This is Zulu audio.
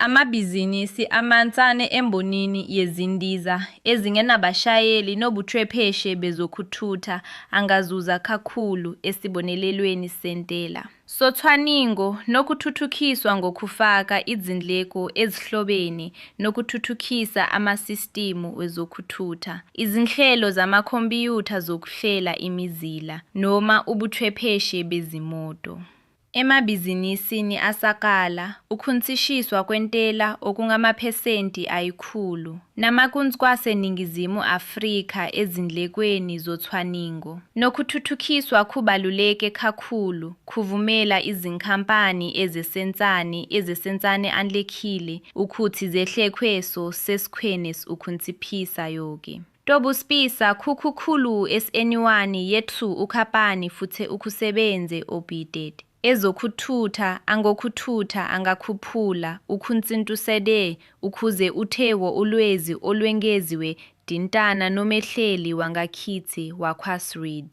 Amabhizinisi amancane embonini yezindiza ezingenabashayeli nobuchwepheshe bezokuthutha angazuza kakhulu esibonelelweni sentela socwaningo nokuthuthukiswa ngokufaka izindleko ezihlobene nokuthuthukisa amasistimu wezokuthutha, izinhlelo zamakhompiyutha zokuhlela imizila, noma ubuchwepheshe bezimoto. Emabhizinisini asakala, ukuncishiswa kwentela okungamaphesenti 100 namakunskwaseNingizimu Afrika ezindlekweni zocwaningo, nokuthuthukiswa kubaluleke kakhulu kuvumela izinkampani ezesensane anlekhile ukuthi zehlekweso sesikhwenes ukunciphisa yoke. Tobusipisa khukhulu SN1 yethu ukapani futhi ukusebenze obided. Ezokuthutha angokuthutha angakhuphula ukunsintusede ukuze uthewo ulwezi olwengeziwe dintana nomehleli wangakithi wakwaSreed.